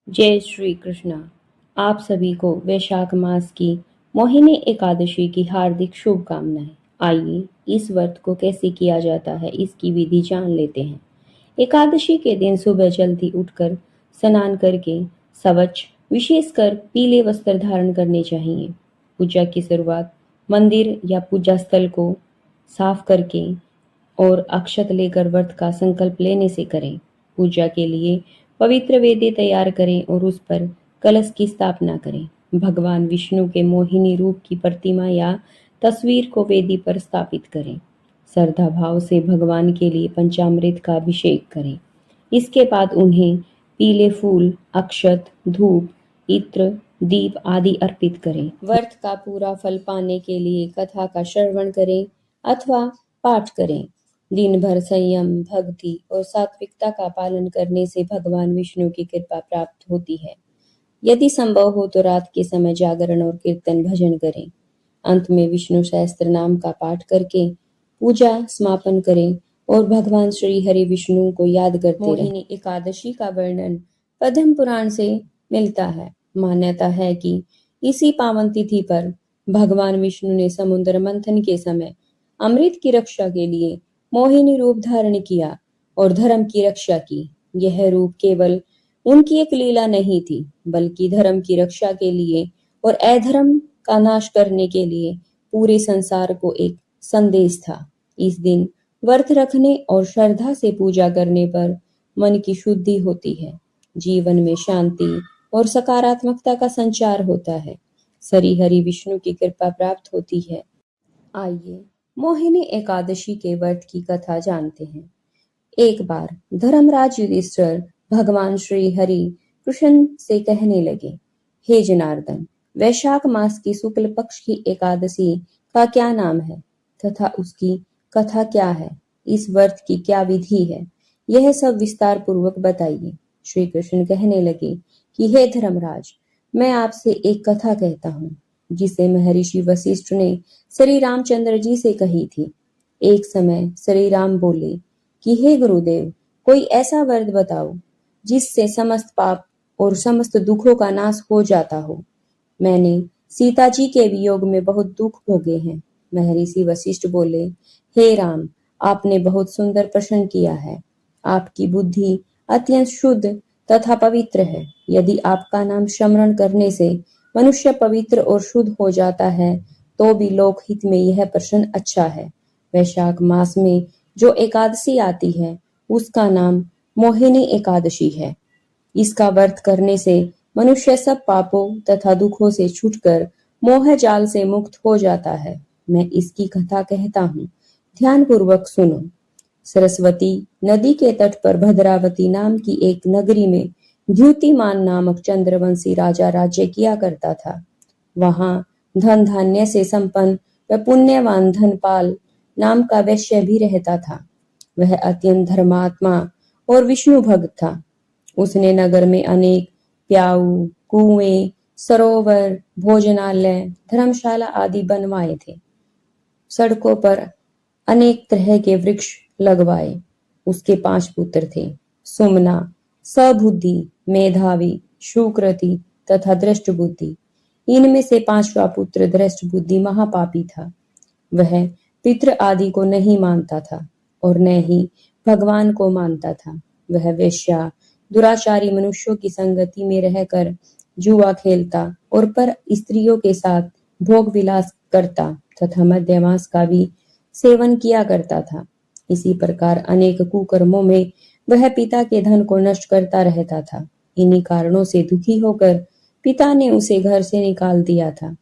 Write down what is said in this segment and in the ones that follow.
जय श्री कृष्णा। आप सभी को वैशाख मास की मोहिनी एकादशी की हार्दिक शुभकामनाएं। आइए इस व्रत को कैसे किया जाता है इसकी विधि जान लेते हैं। एकादशी के दिन सुबह जल्दी उठकर स्नान करके शौच विशेषकर पीले वस्त्र धारण करने चाहिए। पूजा की शुरुआत मंदिर या पूजा स्थल को साफ करके और अक्षत लेकर व्रत का संकल्प लेने से करें। पूजा के लिए पवित्र वेदी तैयार करें और उस पर कलश की स्थापना करें। भगवान विष्णु के मोहिनी रूप की प्रतिमा या तस्वीर को वेदी पर स्थापित करें। श्रद्धा भाव से भगवान के लिए पंचामृत का अभिषेक करें। इसके बाद उन्हें पीले फूल, अक्षत, धूप, इत्र, दीप आदि अर्पित करें। व्रत का पूरा फल पाने के लिए कथा का श्रवण करें अथवा पाठ करें। दिन भर संयम, भक्ति और सात्विकता का पालन करने से भगवान विष्णु की कृपा प्राप्त होती है। यदि संभव हो तो रात के समय जागरण और कीर्तन भजन करें। अंत में विष्णु सहस्त्र नाम का पाठ करके पूजा समापन करें और भगवान श्री हरि विष्णु को याद करते रहें। मोहिनी एकादशी का वर्णन पद्म पुराण से मिलता है। मान्यता है कि इसी पावन तिथि पर भगवान विष्णु ने समुद्र मंथन के समय अमृत की रक्षा के लिए मोहिनी रूप धारण किया और धर्म की रक्षा की। यह रूप केवल उनकी एक लीला नहीं थी, बल्कि धर्म की रक्षा के लिए और अधर्म का नाश करने के लिए पूरे संसार को एक संदेश था। इस दिन व्रत रखने और श्रद्धा से पूजा करने पर मन की शुद्धि होती है, जीवन में शांति और सकारात्मकता का संचार होता है, श्री हरि विष्णु की कृपा प्राप्त होती है। आइए मोहिनी एकादशी के व्रत की कथा जानते हैं। एक बार धर्मराज युधिष्ठिर भगवान श्री हरि कृष्ण से कहने लगे, हे जनार्दन, वैशाख मास की शुक्ल पक्ष की एकादशी का क्या नाम है तथा उसकी कथा क्या है? इस व्रत की क्या विधि है? यह सब विस्तार पूर्वक बताइए। श्री कृष्ण कहने लगे कि हे धर्मराज, मैं आपसे एक कथा कहता हूँ जिसे महर्षि वशिष्ठ ने श्री रामचंद्र जी से कही थी। एक समय श्री राम बोले कि हे गुरुदेव, कोई ऐसा व्रत बताओ जिससे समस्त पाप और समस्त दुखों का नाश हो जाता हो। मैंने सीता जी के वियोग में बहुत दुख भोगे हैं। महर्षि वशिष्ठ बोले, हे राम, आपने बहुत सुंदर प्रश्न किया है। आपकी बुद्धि अत्यंत शुद्ध तथा पवित्र है। यदि आपका नाम स्मरण करने से मनुष्य पवित्र और शुद्ध हो जाता है तो भी लोकहित में यह प्रश्न अच्छा है। वैशाख मास में जो एकादशी आती है उसका नाम मोहिनी एकादशी है। इसका व्रत करने से मनुष्य सब पापों तथा दुखों से छूटकर मोह जाल से मुक्त हो जाता है। मैं इसकी कथा कहता हूँ, ध्यान पूर्वक सुनो। सरस्वती नदी के तट पर भद्रावती नाम की एक नगरी में द्युतिमान नामक चंद्रवंशी राजा राज्य किया करता था। वहां धन धान्य से संपन्न व पुण्यवान धनपाल नाम का वैश्य भी रहता था। वह अत्यंत धर्मात्मा और विष्णु भक्त था। उसने नगर में अनेक प्याऊ, कुएं, सरोवर, भोजनालय, धर्मशाला आदि बनवाए थे। सड़कों पर अनेक तरह के वृक्ष लगवाए। उसके 5 पुत्र थे, सुमना, सबुद्धि, मेधावी, सुकृति तथा दृष्ट बुद्धि। इनमें से 5वां पुत्र दृष्ट बुद्धि महापापी था। वह पितृ आदि को नहीं मानता था और न ही भगवान को मानता था। वह वेश्या, दुराचारी मनुष्यों की संगति में रहकर जुआ खेलता और पर स्त्रियों के साथ भोग विलास करता तथा मद्यमांस का भी सेवन किया करता था। इसी प्रकार अनेक कुकर्मों में वह पिता के धन को नष्ट करता रहता था। इन्हीं कारणों से दुखी होकर पिता ने उसे घर से निकाल दिया था।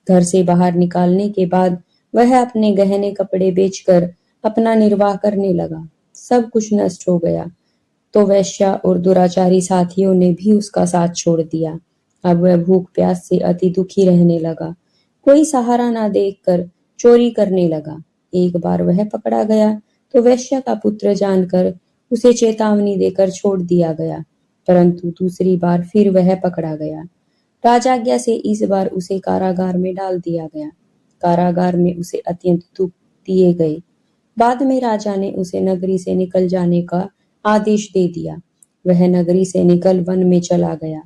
घर से बाहर निकालने के बाद वह अपने गहने कपड़े बेचकर अपना निर्वाह करने लगा। सब कुछ नष्ट हो गया तो वेश्या और दुराचारी साथियों ने भी उसका साथ छोड़ दिया। अब वह भूख प्यास से अति दुखी रहने लगा। कोई सहारा ना देखकर चोरी करने लगा। एक बार वह पकड़ा गया तो वेश्या का पुत्र जानकर उसे चेतावनी देकर छोड़ दिया गया, परंतु दूसरी बार फिर वह पकड़ा गया। राजाज्ञा से इस बार उसे कारागार में डाल दिया गया। कारागार में उसे अत्यंत दुख दिए गए। बाद में राजा ने उसे नगरी से निकल जाने का आदेश दे दिया। वह नगरी से निकल वन में चला गया।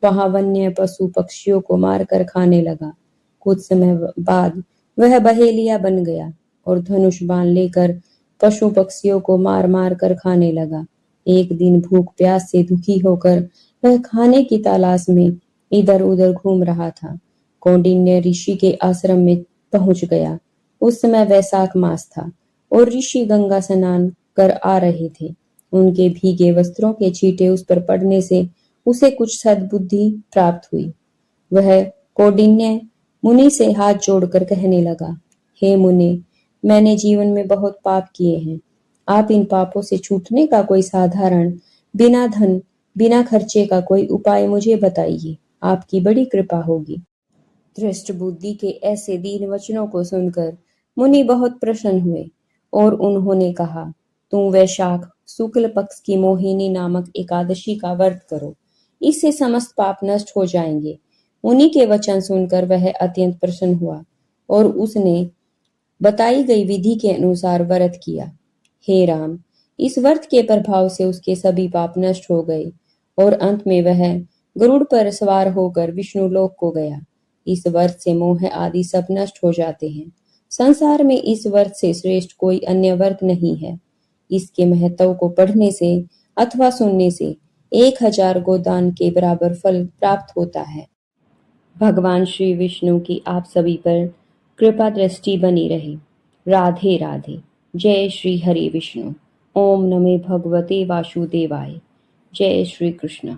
वहां वन्य पशु पक्षियों को मारकर खाने लगा। कुछ समय बाद वह बहेलिया बन गया और धनुष बाण लेकर पशु पक्षियों को मार मार कर खाने लगा। एक दिन भूख प्यास से दुखी होकर वह खाने की तलाश में इधर उधर घूम रहा था। कौंडिन्य ऋषि के आश्रम में पहुंच गया। उस समय वैशाख मास था और ऋषि गंगा स्नान कर आ रहे थे। उनके भीगे वस्त्रों के छींटे उस पर पड़ने से उसे कुछ सद्बुद्धि प्राप्त हुई। वह कौंडिन्य मुनि से हाथ जोड़कर कहने लगा, हे मुनि, मैंने जीवन में बहुत पाप किए हैं। आप इन पापों से छूटने का कोई साधारण, बिना धन बिना खर्चे का कोई उपाय मुझे बताइए। आपकी बड़ी कृपा होगी। धृष्ट बुद्धि के ऐसे दीन वचनों को सुनकर मुनि बहुत प्रसन्न हुए और उन्होंने कहा, तुम वैशाख शुक्ल पक्ष की मोहिनी नामक एकादशी का व्रत करो। इससे समस्त पाप नष्ट हो जाएंगे। मुनि के वचन सुनकर वह अत्यंत प्रसन्न हुआ और उसने बताई गई विधि के अनुसार व्रत किया। हे राम, इस व्रत के प्रभाव से उसके सभी पाप नष्ट हो गए और अंत में वह गरुड़ पर सवार होकर विष्णु लोक को गया। इस व्रत से मोह आदि सब नष्ट हो जाते हैं। संसार में इस व्रत से श्रेष्ठ कोई अन्य व्रत नहीं है। इसके महत्व को पढ़ने से अथवा सुनने से 1000 गोदान के बराबर फल प्राप्त होता है। भगवान श्री विष्णु की आप सभी पर कृपा दृष्टि बनी रहे। राधे राधे। जय श्री हरि विष्णु। ओम नमः भगवते वासुदेवाय। जय श्री कृष्ण।